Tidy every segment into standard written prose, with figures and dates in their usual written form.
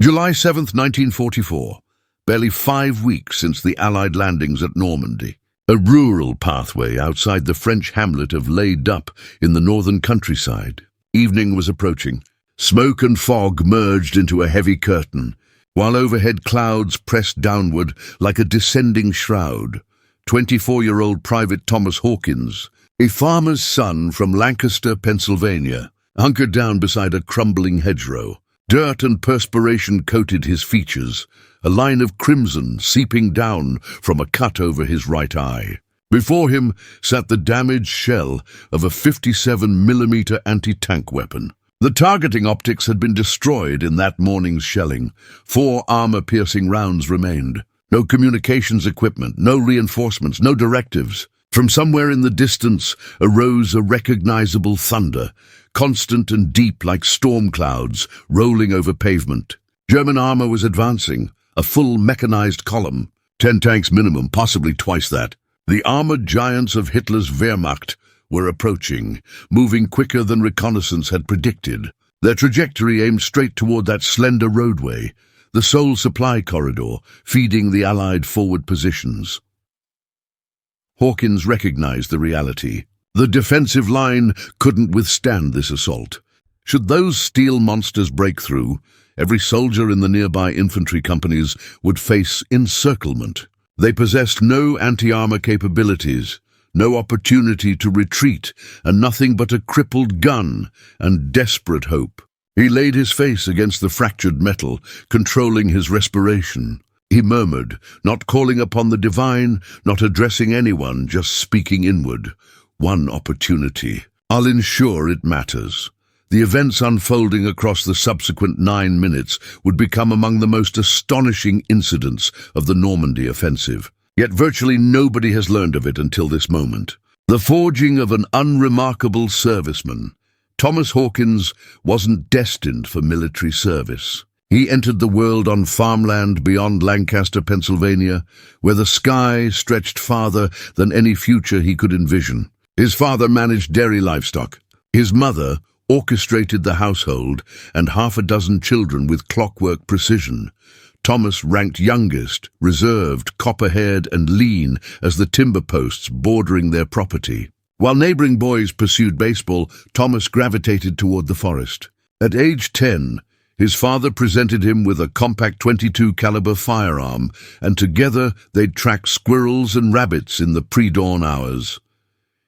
July 7th, 1944, barely 5 weeks since the Allied landings at Normandy. A rural pathway outside the French hamlet of Lae Dup in the northern countryside. Evening was approaching. Smoke and fog merged into a heavy curtain, while overhead clouds pressed downward like a descending shroud. 24-year-old Private Thomas Hawkins, a farmer's son from Lancaster, Pennsylvania, hunkered down beside a crumbling hedgerow. Dirt and perspiration coated his features, a line of crimson seeping down from a cut over his right eye. Before him sat the damaged shell of a 57mm anti-tank weapon. The targeting optics had been destroyed in that morning's shelling. 4 armor-piercing rounds remained. No communications equipment, no reinforcements, no directives. From somewhere in the distance arose a recognizable thunder, constant and deep like storm clouds rolling over pavement. German armor was advancing, a full mechanized column. 10 tanks minimum, possibly twice that. The armored giants of Hitler's Wehrmacht were approaching, moving quicker than reconnaissance had predicted. Their trajectory aimed straight toward that slender roadway, the sole supply corridor, feeding the Allied forward positions. Hawkins recognized the reality. The defensive line couldn't withstand this assault. Should those steel monsters break through, every soldier in the nearby infantry companies would face encirclement. They possessed no anti-armor capabilities, no opportunity to retreat, and nothing but a crippled gun and desperate hope. He laid his face against the fractured metal, controlling his respiration. He murmured, not calling upon the divine, not addressing anyone, just speaking inward. One opportunity. I'll ensure it matters. The events unfolding across the subsequent 9 minutes would become among the most astonishing incidents of the Normandy offensive. Yet virtually nobody has learned of it until this moment. The forging of an unremarkable serviceman. Thomas Hawkins wasn't destined for military service. He entered the world on farmland beyond Lancaster, Pennsylvania, where the sky stretched farther than any future he could envision. His father managed dairy livestock. His mother orchestrated the household and 6 children with clockwork precision. Thomas ranked youngest, reserved, copper-haired and lean as the timber posts bordering their property. While neighboring boys pursued baseball, Thomas gravitated toward the forest. At age 10, his father presented him with a compact .22 caliber firearm, and together they'd track squirrels and rabbits in the pre-dawn hours.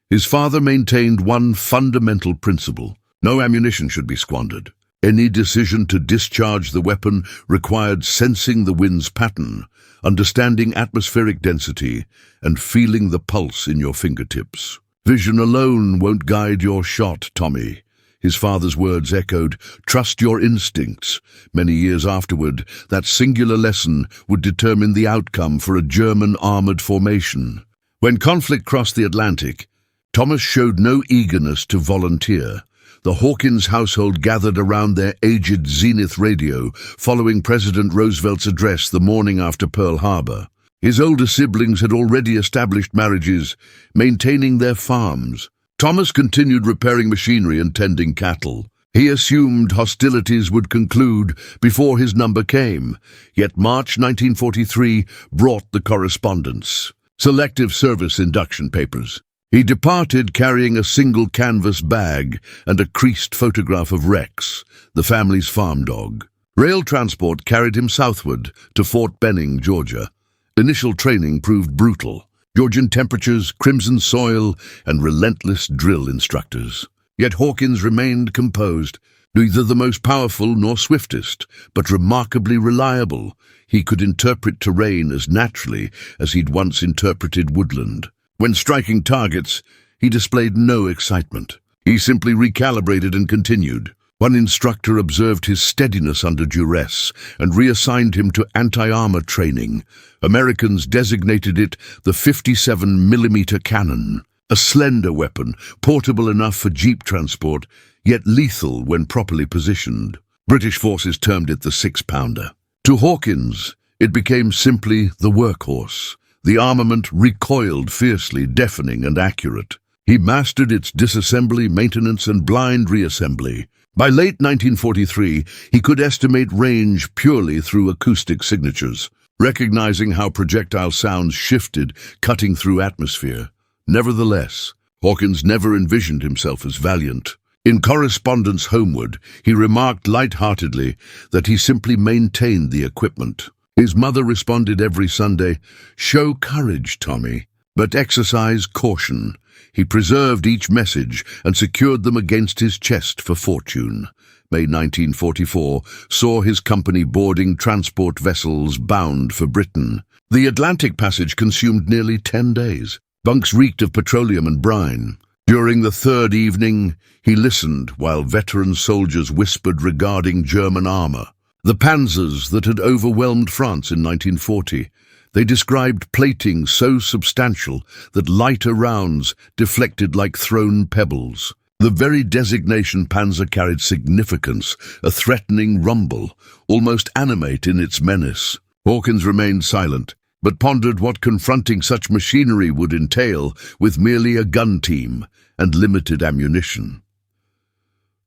His father maintained one fundamental principle: no ammunition should be squandered. Any decision to discharge the weapon required sensing the wind's pattern, understanding atmospheric density, and feeling the pulse in your fingertips. Vision alone won't guide your shot, Tommy. His father's words echoed, "Trust your instincts." Many years afterward, that singular lesson would determine the outcome for a German armored formation. When conflict crossed the Atlantic, Thomas showed no eagerness to volunteer. The Hawkins household gathered around their aged Zenith radio, following President Roosevelt's address the morning after Pearl Harbor. His older siblings had already established marriages, maintaining their farms. Thomas continued repairing machinery and tending cattle. He assumed hostilities would conclude before his number came, yet March 1943 brought the correspondence. Selective service induction papers. He departed carrying a single canvas bag and a creased photograph of Rex, the family's farm dog. Rail transport carried him southward to Fort Benning, Georgia. Initial training proved brutal. Georgian temperatures, crimson soil, and relentless drill instructors. Yet Hawkins remained composed, neither the most powerful nor swiftest, but remarkably reliable. He could interpret terrain as naturally as he'd once interpreted woodland. When striking targets, he displayed no excitement. He simply recalibrated and continued. One instructor observed his steadiness under duress and reassigned him to anti-armor training. Americans designated it the 57mm cannon, a slender weapon, portable enough for jeep transport, yet lethal when properly positioned. British forces termed it the 6-pounder. To Hawkins, it became simply the workhorse. The armament recoiled fiercely, deafening and accurate. He mastered its disassembly, maintenance, and blind reassembly. By late 1943, he could estimate range purely through acoustic signatures, recognizing how projectile sounds shifted, cutting through atmosphere. Nevertheless, Hawkins never envisioned himself as valiant. In correspondence homeward, he remarked light-heartedly that he simply maintained the equipment. His mother responded every Sunday, "Show courage, Tommy, but exercise caution." He preserved each message and secured them against his chest for fortune. May 1944 saw his company boarding transport vessels bound for Britain. The Atlantic passage consumed nearly 10 days. Bunks reeked of petroleum and brine. During the third evening, he listened while veteran soldiers whispered regarding German armor. The panzers that had overwhelmed France in 1940. They described plating so substantial that lighter rounds deflected like thrown pebbles. The very designation Panzer carried significance, a threatening rumble, almost animate in its menace. Hawkins remained silent, but pondered what confronting such machinery would entail with merely a gun team and limited ammunition.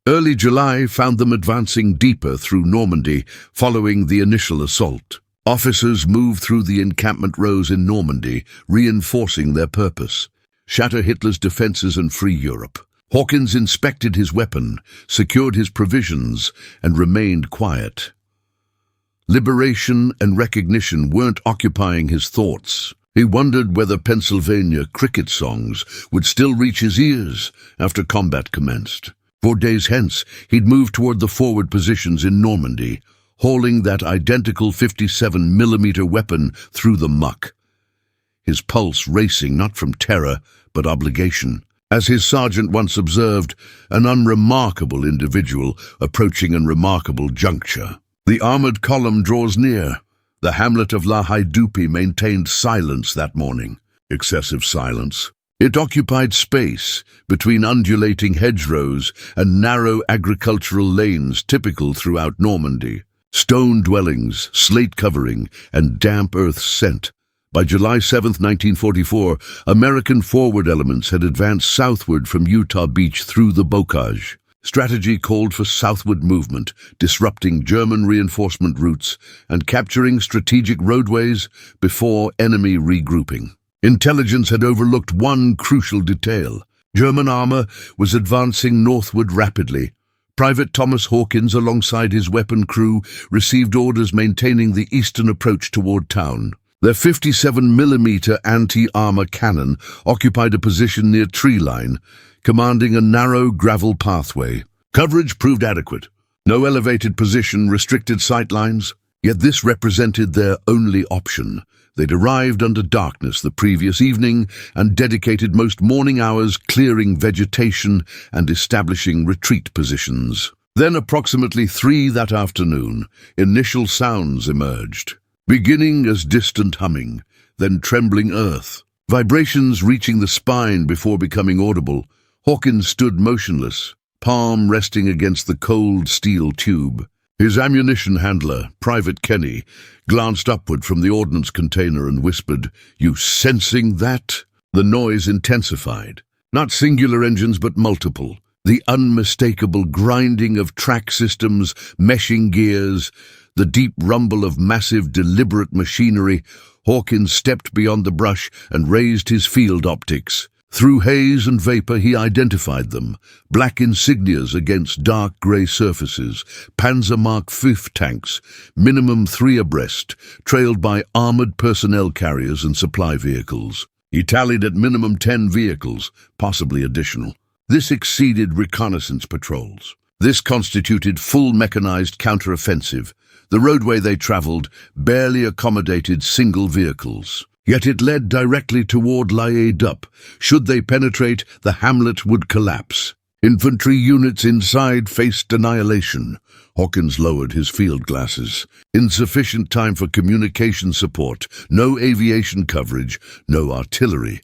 Early July found them advancing deeper through Normandy following the initial assault. Officers moved through the encampment rows in Normandy, reinforcing their purpose: shatter Hitler's defenses and free Europe. Hawkins inspected his weapon, secured his provisions, and remained quiet. Liberation and recognition weren't occupying his thoughts. He wondered whether Pennsylvania cricket songs would still reach his ears after combat commenced. 4 days hence, he'd move toward the forward positions in Normandy, hauling that identical 57mm weapon through the muck. His pulse racing not from terror, but obligation. As his sergeant once observed, an unremarkable individual approaching a remarkable juncture. The armored column draws near. The hamlet of Lae Dup maintained silence that morning. Excessive silence. It occupied space between undulating hedgerows and narrow agricultural lanes typical throughout Normandy. Stone dwellings, slate covering, and damp earth scent. By July 7, 1944, American forward elements had advanced southward from Utah Beach through the bocage. Strategy called for southward movement, disrupting German reinforcement routes and capturing strategic roadways before enemy regrouping. Intelligence had overlooked one crucial detail. German armor was advancing northward rapidly. Private Thomas Hawkins, alongside his weapon crew, received orders maintaining the eastern approach toward town. Their 57mm anti-armor cannon occupied a position near tree line, commanding a narrow gravel pathway. Coverage proved adequate. No elevated position restricted sight lines, yet this represented their only option. They'd arrived under darkness the previous evening and dedicated most morning hours clearing vegetation and establishing retreat positions. Then, approximately 3 that afternoon, initial sounds emerged, beginning as distant humming, then trembling earth. Vibrations reaching the spine before becoming audible. Hawkins stood motionless, palm resting against the cold steel tube. His ammunition handler, Private Kenny, glanced upward from the ordnance container and whispered, "You sensing that?" The noise intensified. Not singular engines, but multiple. The unmistakable grinding of track systems, meshing gears, the deep rumble of massive, deliberate machinery. Hawkins stepped beyond the brush and raised his field optics. Through haze and vapor he identified them, black insignias against dark grey surfaces, Panzer Mark V tanks, minimum 3 abreast, trailed by armoured personnel carriers and supply vehicles. He tallied at minimum 10 vehicles, possibly additional. This exceeded reconnaissance patrols. This constituted full mechanized counter-offensive. The roadway they travelled barely accommodated single vehicles. Yet it led directly toward Lae Dup. Should they penetrate, the hamlet would collapse. Infantry units inside faced annihilation. Hawkins lowered his field glasses. Insufficient time for communication support, no aviation coverage, no artillery.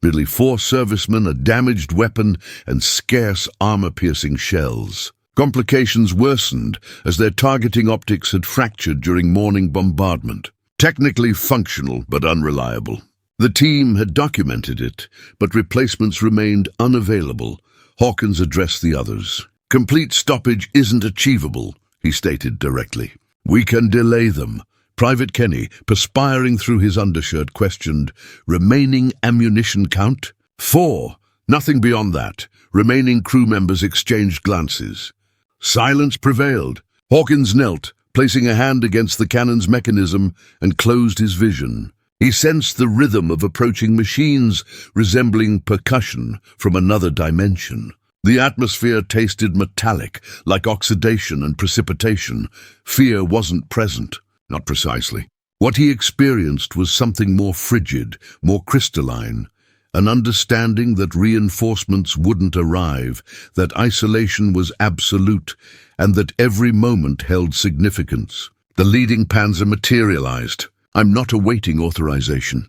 Merely 4 servicemen, a damaged weapon, and scarce armor-piercing shells. Complications worsened as their targeting optics had fractured during morning bombardment. Technically functional, but unreliable. The team had documented it, but replacements remained unavailable. Hawkins addressed the others. Complete stoppage isn't achievable, he stated directly. We can delay them. Private Kenny, perspiring through his undershirt, questioned, remaining ammunition count? 4. Nothing beyond that. Remaining crew members exchanged glances. Silence prevailed. Hawkins knelt, placing a hand against the cannon's mechanism, and closed his vision. He sensed the rhythm of approaching machines, resembling percussion from another dimension. The atmosphere tasted metallic, like oxidation and precipitation. Fear wasn't present. Not precisely. What he experienced was something more frigid, more crystalline. An understanding that reinforcements wouldn't arrive, that isolation was absolute, and that every moment held significance. The leading panzer materialized. I'm not awaiting authorization.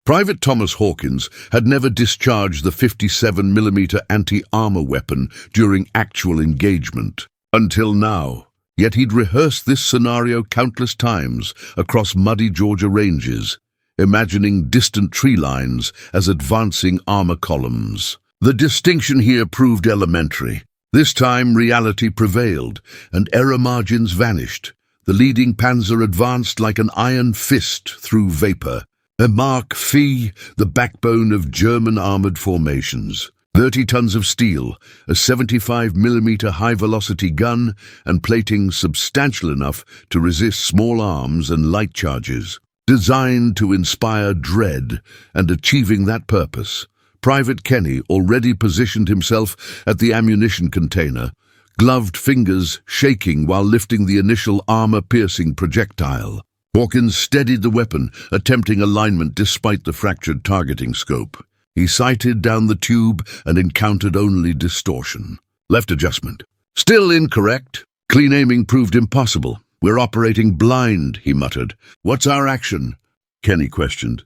Private Thomas Hawkins had never discharged the 57mm anti-armor weapon during actual engagement. Until now. Yet he'd rehearsed this scenario countless times across muddy Georgia ranges, imagining distant tree lines as advancing armor columns. The distinction here proved elementary. This time reality prevailed, and error margins vanished. The leading panzer advanced like an iron fist through vapor. A Mark V, the backbone of German armored formations. 30 tons of steel, a 75mm high-velocity gun, and plating substantial enough to resist small arms and light charges. Designed to inspire dread, and achieving that purpose, Private Kenny already positioned himself at the ammunition container, gloved fingers shaking while lifting the initial armor-piercing projectile. Hawkins steadied the weapon, attempting alignment despite the fractured targeting scope. He sighted down the tube and encountered only distortion. Left adjustment. Still incorrect. Clean aiming proved impossible. We're operating blind, he muttered. What's our action? Kenny questioned.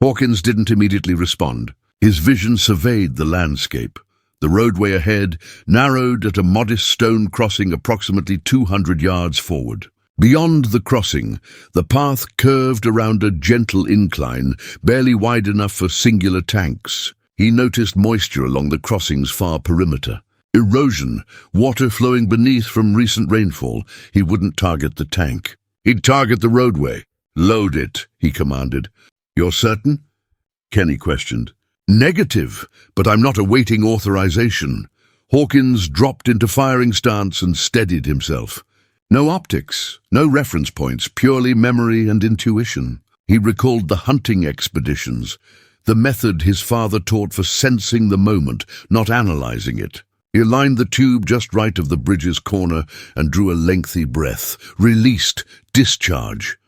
Hawkins didn't immediately respond. His vision surveyed the landscape. The roadway ahead narrowed at a modest stone crossing approximately 200 yards forward. Beyond the crossing, the path curved around a gentle incline, barely wide enough for singular tanks. He noticed moisture along the crossing's far perimeter. Erosion, water flowing beneath from recent rainfall. He wouldn't target the tank. He'd target the roadway. Load it, he commanded. You're certain? Kenny questioned. Negative, but I'm not awaiting authorization. Hawkins dropped into firing stance and steadied himself. No optics, no reference points, purely memory and intuition. He recalled the hunting expeditions, the method his father taught for sensing the moment, not analyzing it. He aligned the tube just right of the bridge's corner and drew a lengthy breath. Released. Discharge.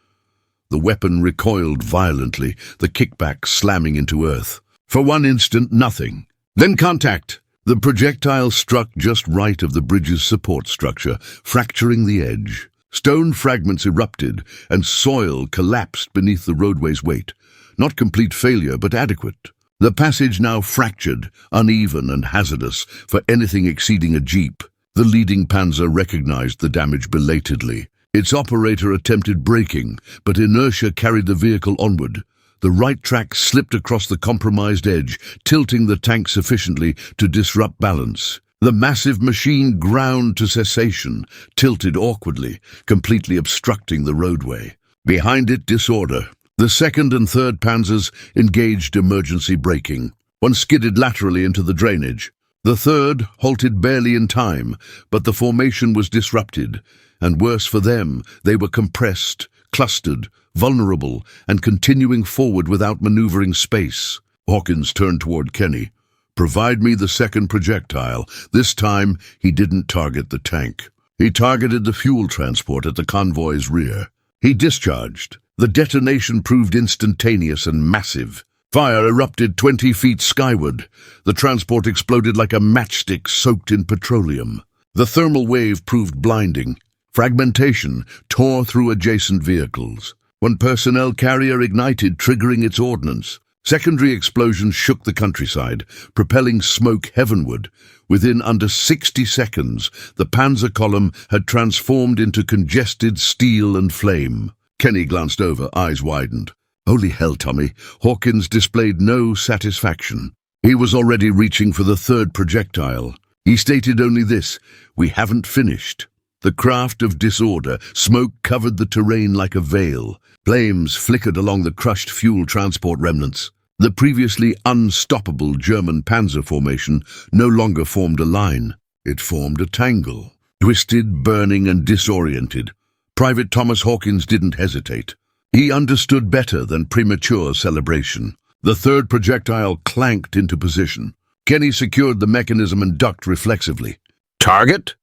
The weapon recoiled violently, the kickback slamming into earth. For one instant, nothing. Then contact. The projectile struck just right of the bridge's support structure, fracturing the edge. Stone fragments erupted, and soil collapsed beneath the roadway's weight. Not complete failure, but adequate. The passage now fractured, uneven and hazardous for anything exceeding a jeep. The leading panzer recognized the damage belatedly. Its operator attempted braking, but inertia carried the vehicle onward. The right track slipped across the compromised edge, tilting the tank sufficiently to disrupt balance. The massive machine ground to cessation, tilted awkwardly, completely obstructing the roadway. Behind it, disorder. The 2nd and 3rd panzers engaged emergency braking. One skidded laterally into the drainage. The 3rd halted barely in time, but the formation was disrupted. And worse for them, they were compressed, clustered, vulnerable, and continuing forward without maneuvering space. Hawkins turned toward Kenny. Provide me the 2nd projectile. This time, he didn't target the tank. He targeted the fuel transport at the convoy's rear. He discharged. The detonation proved instantaneous and massive. Fire erupted 20 feet skyward. The transport exploded like a matchstick soaked in petroleum. The thermal wave proved blinding. Fragmentation tore through adjacent vehicles. One personnel carrier ignited, triggering its ordnance. Secondary explosions shook the countryside, propelling smoke heavenward. Within under 60 seconds, the panzer column had transformed into congested steel and flame. Kenny glanced over, eyes widened. Holy hell, Tommy. Hawkins displayed no satisfaction. He was already reaching for the 3rd projectile. He stated only this: "We haven't finished." The craft of disorder, smoke covered the terrain like a veil. Flames flickered along the crushed fuel transport remnants. The previously unstoppable German panzer formation no longer formed a line. It formed a tangle, twisted, burning, and disoriented. Private Thomas Hawkins didn't hesitate. He understood better than premature celebration. The third projectile clanked into position. Kenny secured the mechanism and ducked reflexively. "Target?"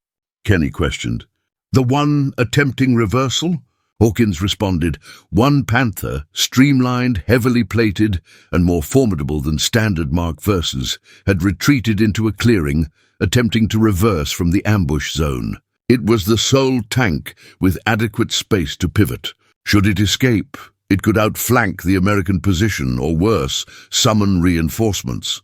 Kenny questioned. "The one attempting reversal?" Hawkins responded. One Panther, streamlined, heavily plated, and more formidable than standard Mark Verses, had retreated into a clearing, attempting to reverse from the ambush zone. It was the sole tank with adequate space to pivot. Should it escape, it could outflank the American position, or worse, summon reinforcements.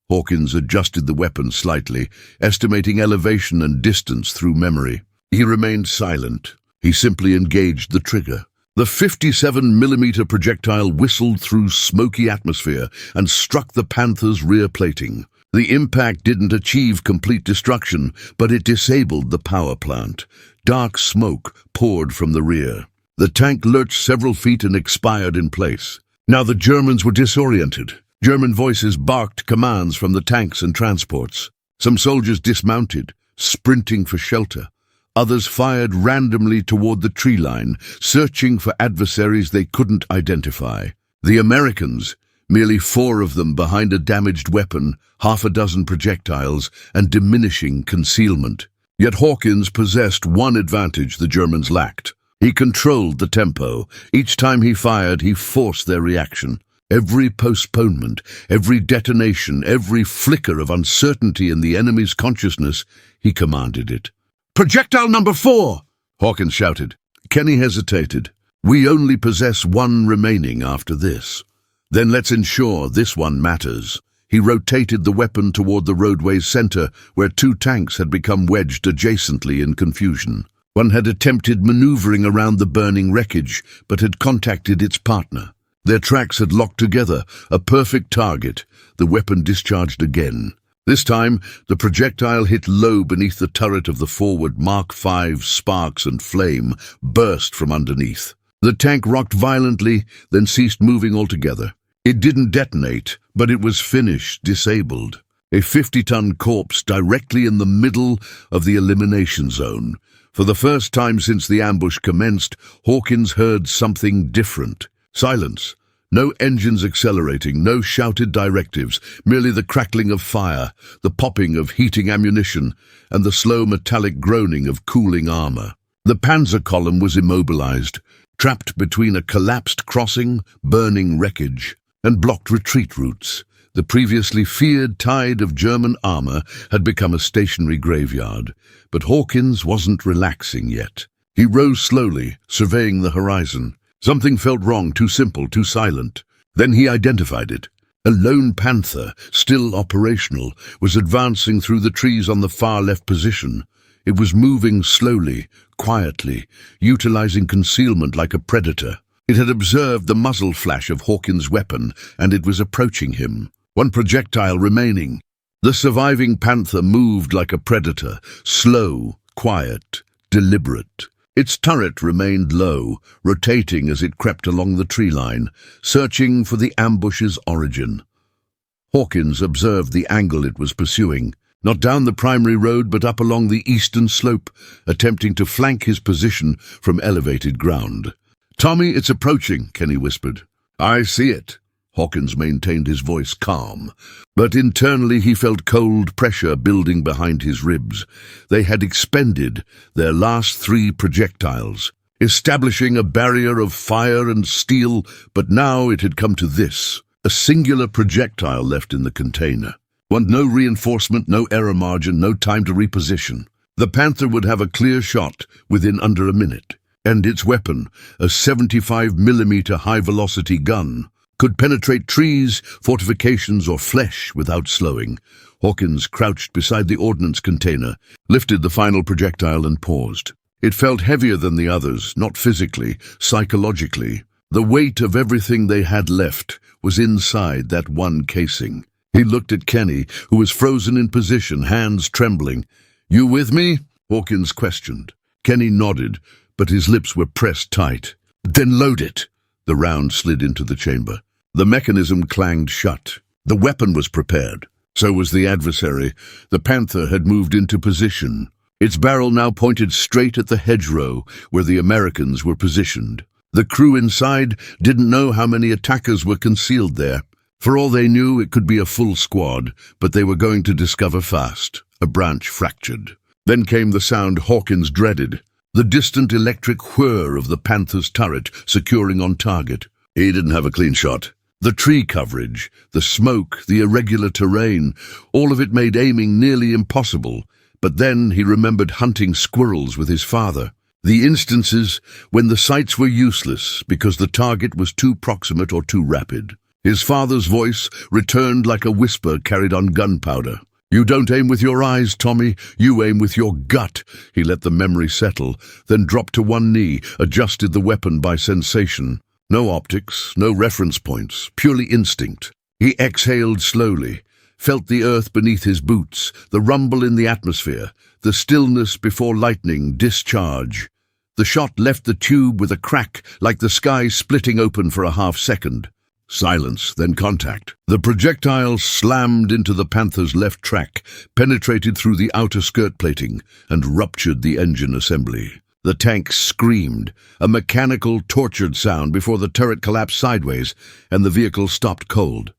Hawkins adjusted the weapon slightly, estimating elevation and distance through memory. He remained silent. He simply engaged the trigger. The 57mm projectile whistled through smoky atmosphere and struck the Panther's rear plating. The impact didn't achieve complete destruction, but it disabled the power plant. Dark smoke poured from the rear. The tank lurched several feet and expired in place. Now the Germans were disoriented. German voices barked commands from the tanks and transports. Some soldiers dismounted, sprinting for shelter. Others fired randomly toward the tree line, searching for adversaries they couldn't identify. The Americans, merely 4 of them behind a damaged weapon, half a dozen projectiles, and diminishing concealment. Yet Hawkins possessed one advantage the Germans lacked. He controlled the tempo. Each time he fired, he forced their reaction. Every postponement, every detonation, every flicker of uncertainty in the enemy's consciousness, he commanded it. "Projectile number 4!" Hawkins shouted. Kenny hesitated. "We only possess one remaining after this. Then let's ensure this one matters." He rotated the weapon toward the roadway's center, where 2 tanks had become wedged adjacently in confusion. One had attempted maneuvering around the burning wreckage, but had contacted its partner. Their tracks had locked together, a perfect target. The weapon discharged again. This time, the projectile hit low beneath the turret of the forward Mark V. Sparks and flame burst from underneath. The tank rocked violently, then ceased moving altogether. It didn't detonate, but it was finished, disabled. A 50-ton corpse directly in the middle of the elimination zone. For the first time since the ambush commenced, Hawkins heard something different. Silence. No engines accelerating, no shouted directives, merely the crackling of fire, the popping of heating ammunition, and the slow metallic groaning of cooling armor. The panzer column was immobilized, trapped between a collapsed crossing, burning wreckage, and blocked retreat routes. The previously feared tide of German armor had become a stationary graveyard, but Hawkins wasn't relaxing yet. He rose slowly, surveying the horizon. Something felt wrong, too simple, too silent. Then he identified it. A lone Panther, still operational, was advancing through the trees on the far left position. It was moving slowly, quietly, utilizing concealment like a predator. It had observed the muzzle flash of Hawkins' weapon, and it was approaching him. One projectile remaining. The surviving Panther moved like a predator, slow, quiet, deliberate. Its turret remained low, rotating as it crept along the tree line, searching for the ambush's origin. Hawkins observed the angle it was pursuing, not down the primary road but up along the eastern slope, attempting to flank his position from elevated ground. "Tommy, it's approaching," Kenny whispered. "I see it." Hawkins maintained his voice calm, but internally he felt cold pressure building behind his ribs. They had expended their last 3 projectiles, establishing a barrier of fire and steel, but now it had come to this, a singular projectile left in the container. No reinforcement, no error margin, no time to reposition. The Panther would have a clear shot within under a minute, and its weapon, a 75mm high-velocity gun, could penetrate trees, fortifications, or flesh without slowing. Hawkins crouched beside the ordnance container, lifted the final projectile and paused. It felt heavier than the others, not physically, psychologically. The weight of everything they had left was inside that one casing. He looked at Kenny, who was frozen in position, hands trembling. "You with me?" Hawkins questioned. Kenny nodded, but his lips were pressed tight. "Then load it." The round slid into the chamber. The mechanism clanged shut. The weapon was prepared. So was the adversary. The panther had moved into position. Its barrel now pointed straight at the hedgerow where the Americans were positioned. The crew inside didn't know how many attackers were concealed there. For all they knew, it could be a full squad, but they were going to discover fast. A branch fractured. Then came the sound Hawkins dreaded, the distant electric whir of the panther's turret securing on target. He didn't have a clean shot. The tree coverage, the smoke, the irregular terrain, all of it made aiming nearly impossible. But then he remembered hunting squirrels with his father. The instances when the sights were useless because the target was too proximate or too rapid. His father's voice returned like a whisper carried on gunpowder. "You don't aim with your eyes, Tommy. You aim with your gut." He let the memory settle, then dropped to one knee, adjusted the weapon by sensation. No optics, no reference points, purely instinct. He exhaled slowly, felt the earth beneath his boots, the rumble in the atmosphere, the stillness before lightning discharge. The shot left the tube with a crack, like the sky splitting open for a half-second. Silence, then contact. The projectile slammed into the panther's left track, penetrated through the outer skirt plating, and ruptured the engine assembly. The tank screamed, a mechanical, tortured sound before the turret collapsed sideways, and the vehicle stopped cold.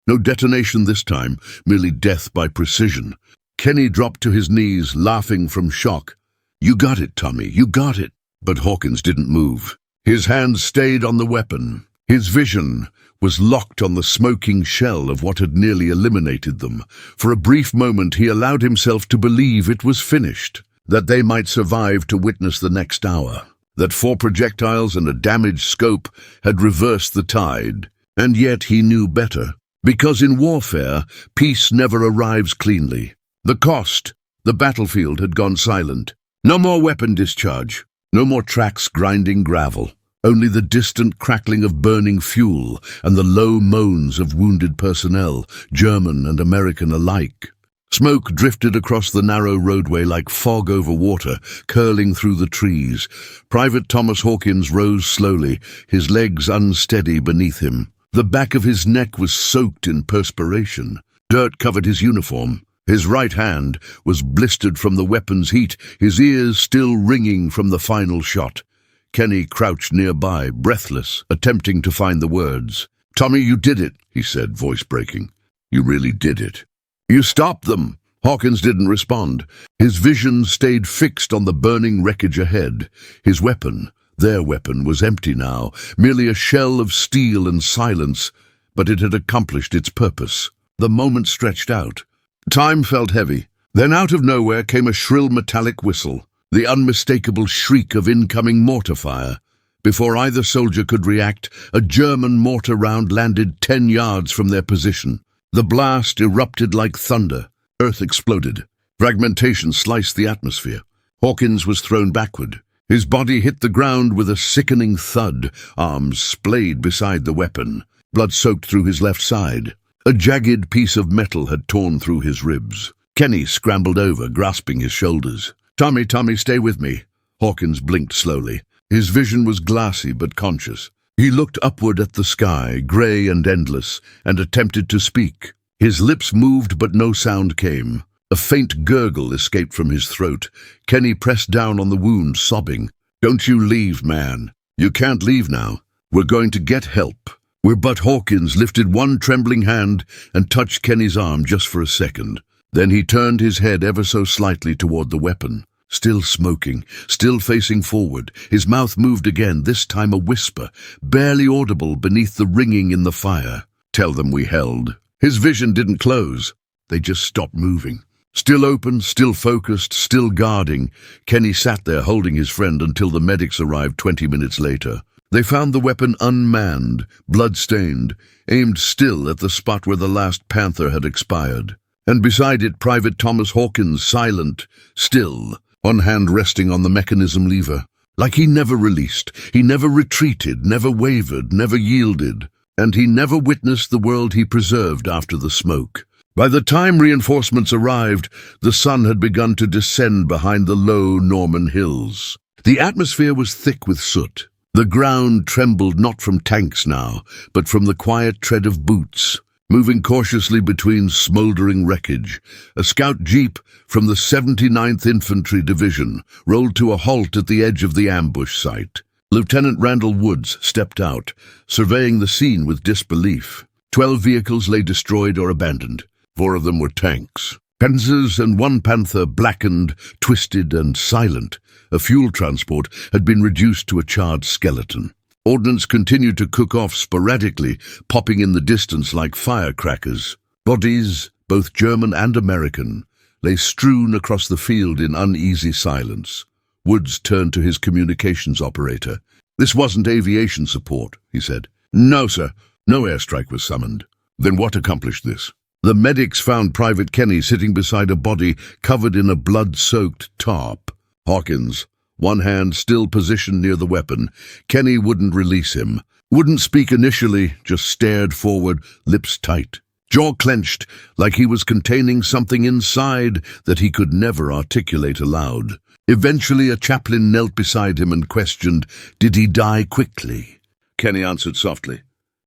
No detonation this time, merely death by precision. Kenny dropped to his knees, laughing from shock. "You got it, Tommy, you got it." But Hawkins didn't move. His hands stayed on the weapon. His vision was locked on the smoking shell of what had nearly eliminated them. For a brief moment he allowed himself to believe it was finished, that they might survive to witness the next hour, that 4 projectiles and a damaged scope had reversed the tide. And yet he knew better, because in warfare, peace never arrives cleanly. The cost, the battlefield had gone silent. No more weapon discharge, no more tracks grinding gravel. Only the distant crackling of burning fuel and the low moans of wounded personnel, German and American alike. Smoke drifted across the narrow roadway like fog over water, curling through the trees. Private Thomas Hawkins rose slowly, his legs unsteady beneath him. The back of his neck was soaked in perspiration. Dirt covered his uniform. His right hand was blistered from the weapon's heat, his ears still ringing from the final shot. Kenny crouched nearby, breathless, attempting to find the words. "Tommy, you did it," he said, voice breaking. "You really did it." "You stopped them." Hawkins didn't respond. His vision stayed fixed on the burning wreckage ahead. His weapon, their weapon, was empty now, merely a shell of steel and silence, but it had accomplished its purpose. The moment stretched out. Time felt heavy. Then out of nowhere came a shrill metallic whistle, the unmistakable shriek of incoming mortar fire. Before either soldier could react, a German mortar round landed 10 yards from their position. The blast erupted like thunder. Earth exploded. Fragmentation sliced the atmosphere. Hawkins was thrown backward. His body hit the ground with a sickening thud, arms splayed beside the weapon. Blood soaked through his left side. A jagged piece of metal had torn through his ribs. Kenny scrambled over, grasping his shoulders. Tommy, stay with me." Hawkins blinked slowly. His vision was glassy but conscious. He looked upward at the sky, grey and endless, and attempted to speak. His lips moved, but no sound came. A faint gurgle escaped from his throat. Kenny pressed down on the wound, sobbing. "Don't you leave, man. You can't leave now. We're going to get help." But Hawkins lifted one trembling hand and touched Kenny's arm just for a second. Then he turned his head ever so slightly toward the weapon. Still smoking, still facing forward, his mouth moved again, this time a whisper, barely audible beneath the ringing in the fire. "Tell them we held." His vision didn't close. They just stopped moving. Still open, still focused, still guarding, Kenny sat there holding his friend until the medics arrived 20 minutes later. They found the weapon unmanned, blood-stained, aimed still at the spot where the last panther had expired. And beside it, Private Thomas Hawkins, silent, still, one hand resting on the mechanism lever. Like he never released, he never retreated, never wavered, never yielded. and he never witnessed the world he preserved after the smoke. By the time reinforcements arrived, the sun had begun to descend behind the low Norman hills. The atmosphere was thick with soot. The ground trembled not from tanks now, but from the quiet tread of boots. Moving cautiously between smoldering wreckage, a scout jeep from the 79th Infantry Division rolled to a halt at the edge of the ambush site. Lieutenant Randall Woods stepped out, surveying the scene with disbelief. 12 vehicles lay destroyed or abandoned. 4 of them were tanks. Panzers and one Panther blackened, twisted, and silent. A fuel transport had been reduced to a charred skeleton. Ordnance continued to cook off sporadically, popping in the distance like firecrackers. Bodies, both German and American, lay strewn across the field in uneasy silence. Woods turned to his communications operator. "This wasn't aviation support," he said. "No, sir. No airstrike was summoned." "Then what accomplished this?" The medics found Private Kenny sitting beside a body covered in a blood-soaked tarp. Hawkins, one hand still positioned near the weapon. Kenny wouldn't release him. Wouldn't speak initially, just stared forward, lips tight. Jaw clenched, like he was containing something inside that he could never articulate aloud. Eventually a chaplain knelt beside him and questioned, "Did he die quickly?" Kenny answered softly,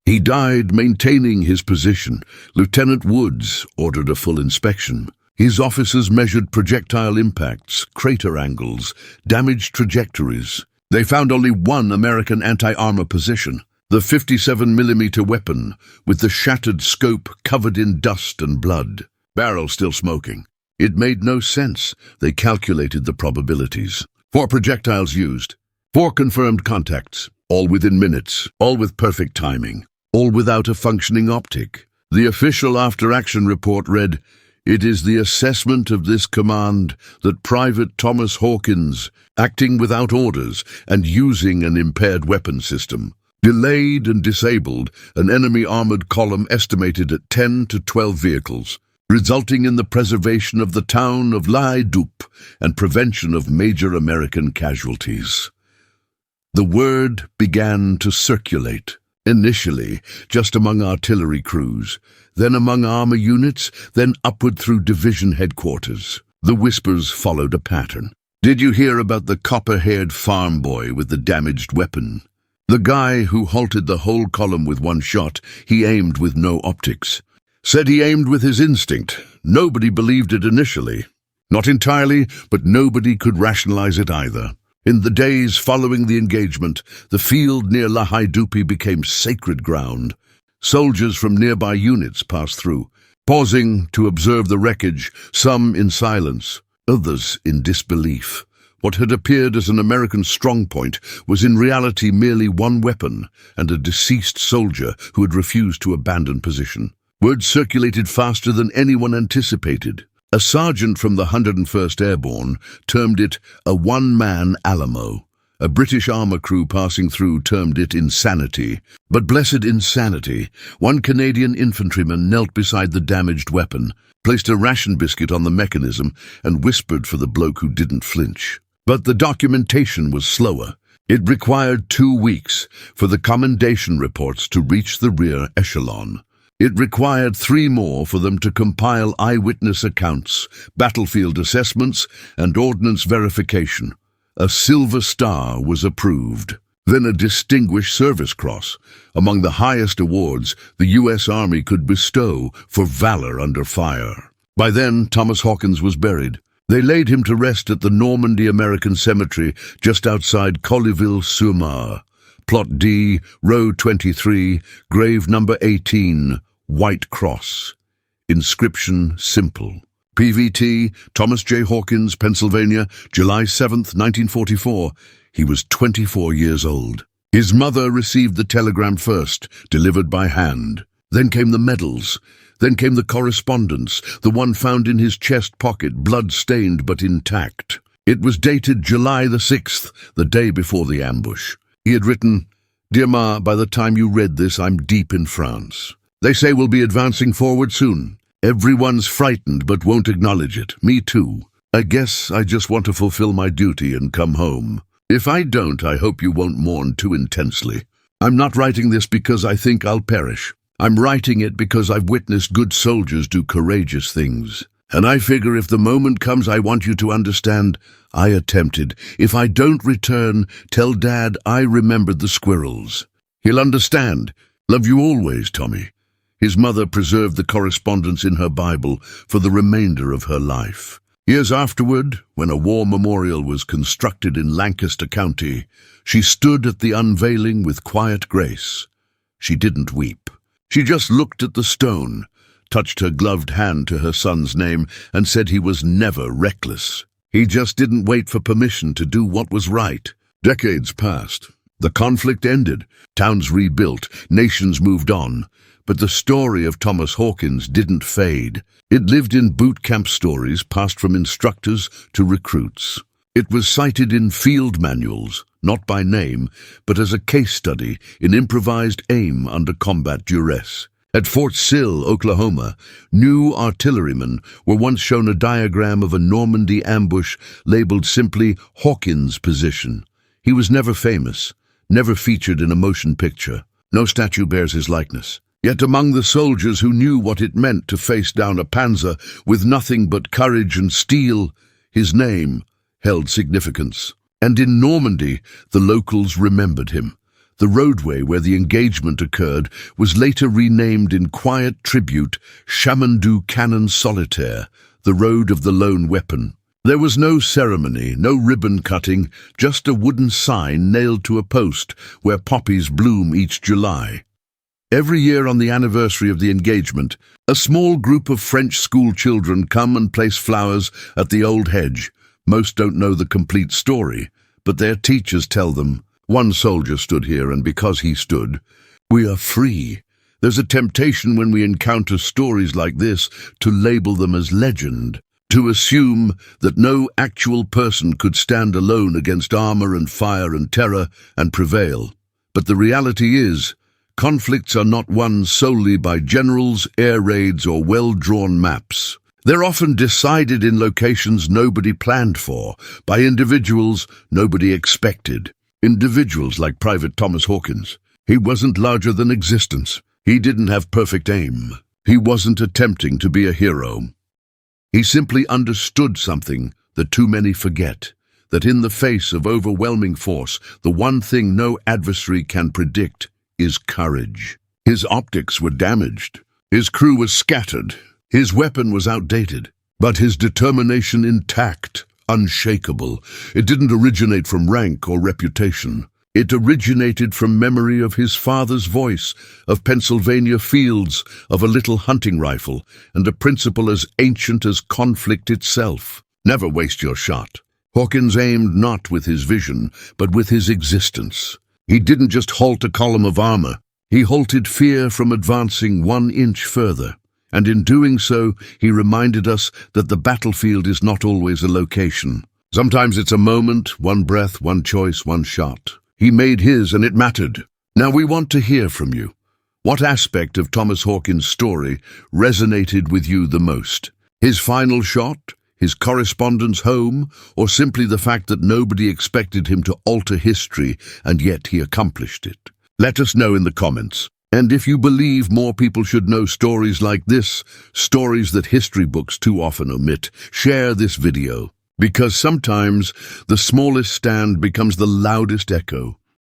"He died maintaining his position." Lieutenant Woods ordered a full inspection. His officers measured projectile impacts, crater angles, damaged trajectories. They found only one American anti-armor position, the 57mm weapon, with the shattered scope covered in dust and blood. Barrel still smoking. It made no sense. They calculated the probabilities. 4 projectiles used. 4 confirmed contacts. All within minutes. All with perfect timing. All without a functioning optic. The official after-action report read, "It is the assessment of this command that Private Thomas Hawkins, acting without orders and using an impaired weapon system, delayed and disabled an enemy armored column estimated at 10 to 12 vehicles, resulting in the preservation of the town of Lae Dup and prevention of major American casualties." The word began to circulate. Initially, just among artillery crews, then among armor units, then upward through division headquarters. The whispers followed a pattern. "Did you hear about the copper-haired farm boy with the damaged weapon? The guy who halted the whole column with one shot, he aimed with no optics. Said he aimed with his instinct. Nobody believed it initially. Not entirely, but nobody could rationalize it either. In the days following the engagement, the field near Lae Dup became sacred ground. Soldiers from nearby units passed through, pausing to observe the wreckage, some in silence, others in disbelief. What had appeared as an American strongpoint was in reality merely one weapon and a deceased soldier who had refused to abandon position. Word circulated faster than anyone anticipated. A sergeant from the 101st Airborne termed it a one-man Alamo. A British armor crew passing through termed it insanity. But blessed insanity, one Canadian infantryman knelt beside the damaged weapon, placed a ration biscuit on the mechanism, and whispered for the bloke who didn't flinch. But the documentation was slower. It required 2 weeks for the commendation reports to reach the rear echelon. It required 3 more for them to compile eyewitness accounts, battlefield assessments, and ordnance verification. A Silver Star was approved. Then a Distinguished Service Cross, among the highest awards the U.S. Army could bestow for valor under fire. By then, Thomas Hawkins was buried. They laid him to rest at the Normandy American Cemetery just outside Colleyville-sur-Mar. Plot D, Row 23, grave number 18, White Cross. Inscription simple. PVT, Thomas J. Hawkins, Pennsylvania, July 7th, 1944. He was 24 years old. His mother received the telegram first, delivered by hand. Then came the medals. Then came the correspondence, the one found in his chest pocket, blood-stained but intact. It was dated July the 6th, the day before the ambush. He had written, "Dear Ma, by the time you read this, I'm deep in France. They say we'll be advancing forward soon. Everyone's frightened but won't acknowledge it. Me too. I guess I just want to fulfill my duty and come home. If I don't, I hope you won't mourn too intensely. I'm not writing this because I think I'll perish. I'm writing it because I've witnessed good soldiers do courageous things. And I figure if the moment comes, I want you to understand, I attempted. If I don't return, tell Dad I remembered the squirrels. He'll understand. Love you always, Tommy. His mother preserved the correspondence in her Bible for the remainder of her life. Years afterward, when a war memorial was constructed in Lancaster County, she stood at the unveiling with quiet grace. She didn't weep. She just looked at the stone, touched her gloved hand to her son's name, and said he was never reckless. He just didn't wait for permission to do what was right. Decades passed. The conflict ended. Towns rebuilt. Nations moved on. But the story of Thomas Hawkins didn't fade. It lived in boot camp stories passed from instructors to recruits. It was cited in field manuals, not by name, but as a case study in improvised aim under combat duress. At Fort Sill, Oklahoma, new artillerymen were once shown a diagram of a Normandy ambush labeled simply Hawkins' position. He was never famous, never featured in a motion picture. No statue bears his likeness. Yet among the soldiers who knew what it meant to face down a panzer with nothing but courage and steel, his name held significance. And in Normandy, the locals remembered him. The roadway where the engagement occurred was later renamed in quiet tribute Chamandu Cannon Solitaire, the road of the lone weapon. There was no ceremony, no ribbon cutting, just a wooden sign nailed to a post where poppies bloom each July. Every year on the anniversary of the engagement, a small group of French school children come and place flowers at the old hedge. Most don't know the complete story, but their teachers tell them. One soldier stood here, and because he stood, we are free. There's a temptation when we encounter stories like this to label them as legend, to assume that no actual person could stand alone against armor and fire and terror and prevail. But the reality is, conflicts are not won solely by generals, air raids, or well-drawn maps. They're often decided in locations nobody planned for, by individuals nobody expected. Individuals like Private Thomas Hawkins. He wasn't larger than existence. He didn't have perfect aim. He wasn't attempting to be a hero. He simply understood something that too many forget, that in the face of overwhelming force, the one thing no adversary can predict is courage. His optics were damaged. His crew was scattered. His weapon was outdated, but his determination intact, unshakable. It didn't originate from rank or reputation. It originated from memory of his father's voice, of Pennsylvania fields, of a little hunting rifle, and a principle as ancient as conflict itself. Never waste your shot. Hawkins aimed not with his vision, but with his existence. He didn't just halt a column of armor. He halted fear from advancing 1 inch further. And in doing so, he reminded us that the battlefield is not always a location. Sometimes it's a moment, one breath, one choice, one shot. He made his, and it mattered. Now we want to hear from you. What aspect of Thomas Hawkins' story resonated with you the most? His final shot, his correspondence home, or simply the fact that nobody expected him to alter history, and yet he accomplished it? Let us know in the comments. And if you believe more people should know stories like this, stories that history books too often omit, share this video. Because sometimes the smallest stand becomes the loudest echo.